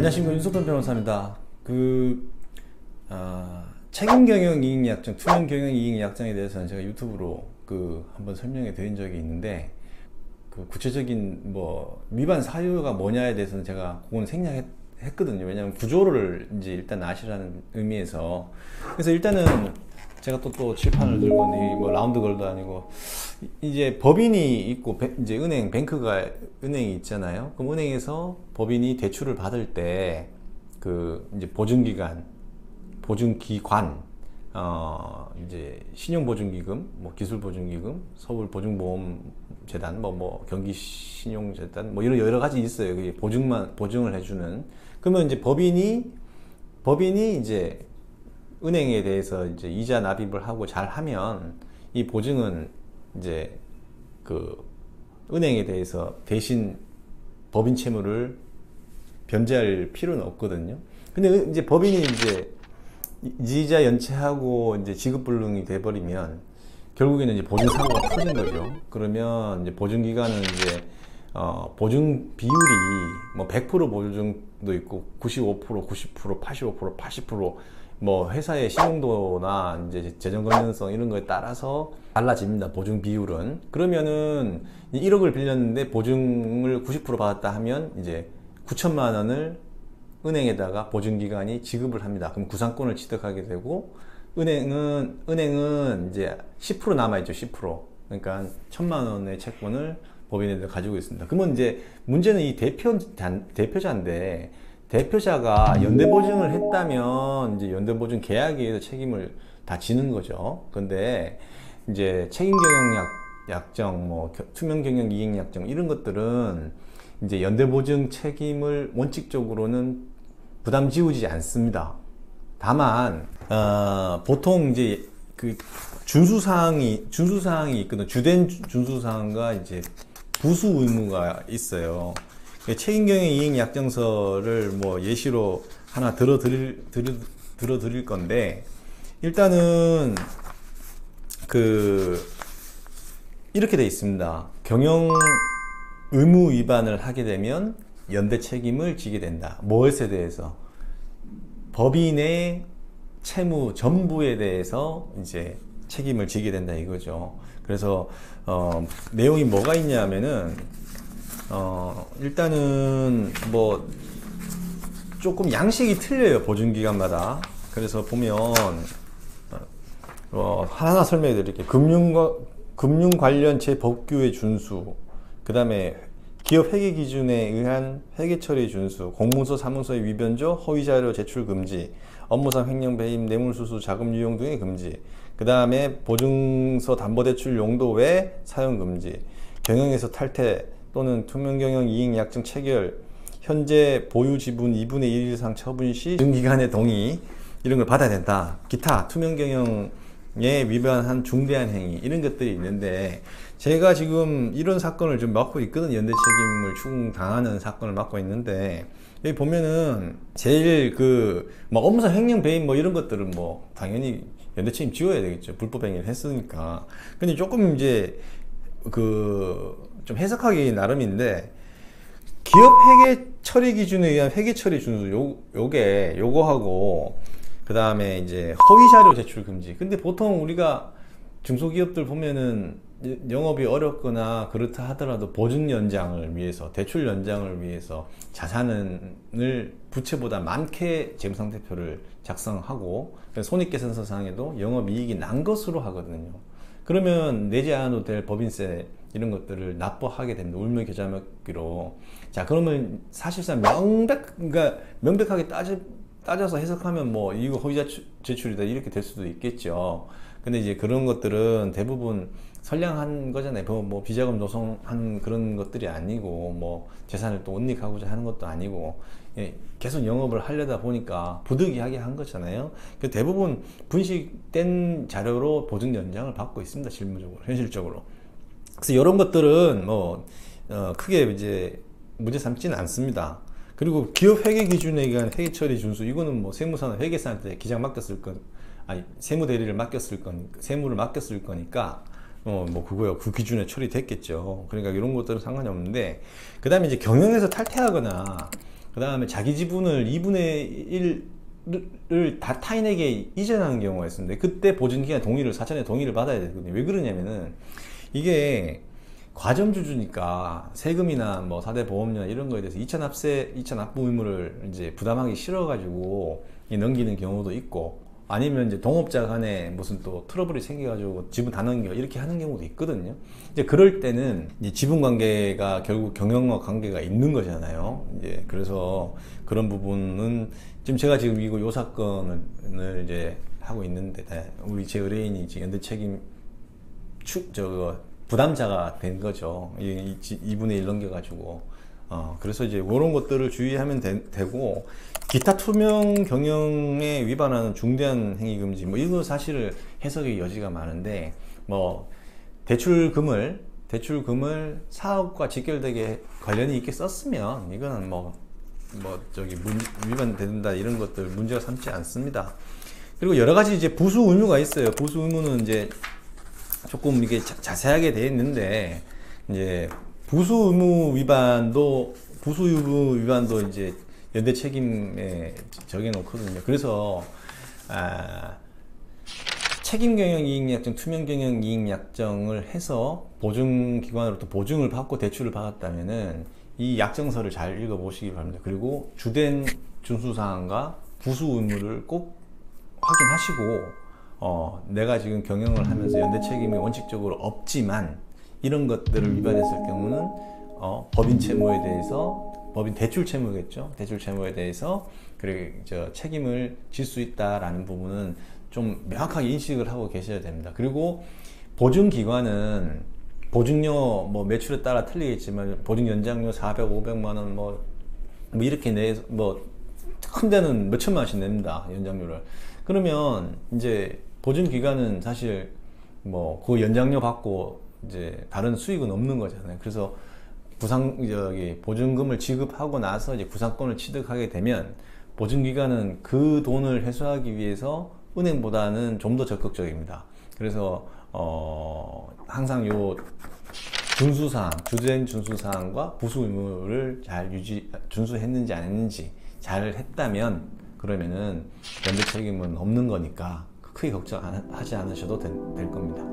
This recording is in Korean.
안녕하십니까, 윤석돈 변호사입니다. 책임경영이익약정, 투명경영이익약정에 대해서는 제가 유튜브로 한번 설명해 드린 적이 있는데, 구체적인 위반 사유가 뭐냐에 대해서는 제가 그건 생략했거든요. 왜냐하면 구조를 이제 일단 아시라는 의미에서. 그래서 일단은 제가 또 칠판을 들고, 라운드 걸도 아니고, 이제 법인이 있고, 이제 은행이 있잖아요. 그럼 은행에서 법인이 대출을 받을 때, 이제 보증기관, 이제 신용보증기금, 기술보증기금, 서울보증보험재단, 경기신용재단, 이런 여러 가지 있어요. 그게 보증을 해주는. 그러면 이제 법인이 이제 은행에 대해서 이제 이자 납입을 하고 잘 하면 이 보증은 이제 은행에 대해서 대신 법인 채무를 변제할 필요는 없거든요. 근데 이제 법인이 이제 이자 연체하고 이제 지급불능이 돼버리면 결국에는 이제 보증 사고가 터진 거죠. 그러면 이제 보증기관은 이제 보증 비율이 100% 보증도 있고 95%, 90%, 85%, 80% 회사의 신용도나 이제 재정 건전성 이런 거에 따라서 달라집니다. 보증 비율은. 그러면은 1억을 빌렸는데 보증을 90% 받았다 하면 이제 9천만 원을 은행에다가 보증기관이 지급을 합니다. 그럼 구상권을 취득하게 되고, 은행은 이제 10% 남아있죠. 10%. 그러니까 1,000만 원의 채권을 법인에 가지고 있습니다. 그러면 이제 문제는 이 대표자인데, 대표자가 연대보증을 했다면 이제 연대보증 계약에 의해서 책임을 다 지는 거죠. 근데 이제 책임경영약정, 투명경영이익약정 이런 것들은 이제 연대보증 책임을 원칙적으로는 부담 지우지 않습니다. 다만 보통 이제 준수사항이 있거든. 주된 준수사항과 이제 부수 의무가 있어요. 책임경영이익약정서를 예시로 하나 들어드릴 건데, 일단은 이렇게 돼 있습니다. 경영 의무 위반을 하게 되면 연대 책임을 지게 된다. 무엇에 대해서? 법인의 채무 전부에 대해서 이제 책임을 지게 된다 이거죠. 그래서 내용이 뭐가 있냐면은 일단은 조금 양식이 틀려요, 보증기관마다. 그래서 보면 하나 설명해 드릴게요. 금융 관련 제법규의 준수, 그 다음에 기업 회계 기준에 의한 회계 처리 준수, 공문서 사문서의 위변조, 허위자료 제출 금지, 업무상 횡령 배임, 뇌물수수, 자금 유용 등의 금지, 그 다음에 보증서 담보대출 용도 외 사용 금지, 경영에서 탈퇴 또는 투명경영 이익약정 체결, 현재 보유 지분 2분의 1 이상 처분 시 보증기관의 동의 이런 걸 받아야 된다. 기타 투명경영에 위반한 중대한 행위 이런 것들이 있는데, 제가 지금 이런 사건을 좀 맡고 있거든요. 연대 책임을 추궁당하는 사건을 맡고 있는데, 여기 보면은 제일 업무상 횡령 배임 이런 것들은 당연히 연대 책임 지워야 되겠죠. 불법 행위를 했으니까. 근데 조금 이제 좀 해석하기 나름인데, 기업 회계 처리 기준에 의한 회계 처리 준수 요거하고, 그 다음에 이제 허위 자료 제출 금지. 근데 보통 우리가 중소기업들 보면은 영업이 어렵거나 그렇다 하더라도 보증 연장을 위해서, 대출 연장을 위해서 자산을 부채보다 많게 재무상태표를 작성하고 손익계산서상에도 영업이익이 난 것으로 하거든요. 그러면 내지 않아도 될 법인세 이런 것들을 납부하게 됩니다. 울며 겨자먹기로. 자, 그러면 사실상 명백하게 따져서 해석하면 이거 허위자 제출이다 이렇게 될 수도 있겠죠. 근데 이제 그런 것들은 대부분 선량한 거잖아요. 비자금 조성한 그런 것들이 아니고, 재산을 또 은닉하고자 하는 것도 아니고, 계속 영업을 하려다 보니까 부득이하게 한 거잖아요. 대부분 분식된 자료로 보증 연장을 받고 있습니다. 실무적으로, 현실적으로. 그래서 이런 것들은 크게 이제 문제 삼지는 않습니다. 그리고 기업 회계 기준에 의한 회계 처리 준수, 이거는 세무사나 회계사한테 기장 맡겼을 세무대리를 맡겼을 거니까, 세무를 맡겼을 거니까 그거요. 그 기준에 처리됐겠죠. 그러니까 이런 것들은 상관이 없는데, 그 다음에 이제 경영에서 탈퇴하거나 그 다음에 자기 지분을 2분의 1을 다 타인에게 이전하는 경우가 있습니다. 그때 보증기간 동의를, 사전에 동의를 받아야 되거든요. 왜 그러냐면은 이게 과점주주니까 세금이나 뭐 4대 보험료나 이런 거에 대해서 이천납부 의무를 이제 부담하기 싫어가지고 넘기는 경우도 있고, 아니면 이제 동업자 간에 무슨 또 트러블이 생겨가지고 지분 다 넘겨 이렇게 하는 경우도 있거든요. 이제 그럴 때는 이제 지분 관계가 결국 경영과 관계가 있는 거잖아요. 이제 그래서 그런 부분은 지금 이거 요 사건을 이제 하고 있는데, 우리 제 의뢰인이 지금 연대 책임 부담자가 된 거죠. 2분의 1 넘겨가지고. 그래서 이제 그런 것들을 주의하면 되고, 기타 투명 경영에 위반하는 중대한 행위 금지, 뭐 이거 사실 해석의 여지가 많은데, 뭐 대출금을 사업과 직결되게 관련이 있게 썼으면 이거는 위반된다 이런 것들 문제가 삼지 않습니다. 그리고 여러 가지 이제 부수 의무가 있어요. 부수 의무는 이제 조금 이게 자세하게 되어 있는데, 이제 부수 의무 위반도 이제 연대 책임에 정해 놓거든요. 그래서 책임 경영 이익 약정, 투명 경영 이익 약정을 해서 보증기관으로부터 보증을 받고 대출을 받았다면은 이 약정서를 잘 읽어 보시기 바랍니다. 그리고 주된 준수사항과 부수 의무를 꼭 확인하시고, 내가 지금 경영을 하면서 연대 책임이 원칙적으로 없지만 이런 것들을 위반했을 경우는 법인 채무에 대해서, 법인 대출 채무겠죠. 대출 채무에 대해서 책임을 질 수 있다라는 부분은 좀 명확하게 인식을 하고 계셔야 됩니다. 그리고 보증기관은 보증료 매출에 따라 틀리겠지만 보증 연장료 400, 500만 원 이렇게 큰 데는 몇 천만 원씩 냅니다. 연장료를. 그러면 이제 보증기관은 사실 그 연장료 받고 이제 다른 수익은 없는 거잖아요. 그래서 보증금을 지급하고 나서 이제 구상권을 취득하게 되면 보증기관은 그 돈을 회수하기 위해서 은행보다는 좀 더 적극적입니다. 그래서 항상 요 준수사항, 주된 준수사항과 부수 의무를 잘 준수했는지 안 했는지 잘 했다면, 그러면은 연대 책임은 없는 거니까 크게 걱정하지 않으셔도 될 겁니다.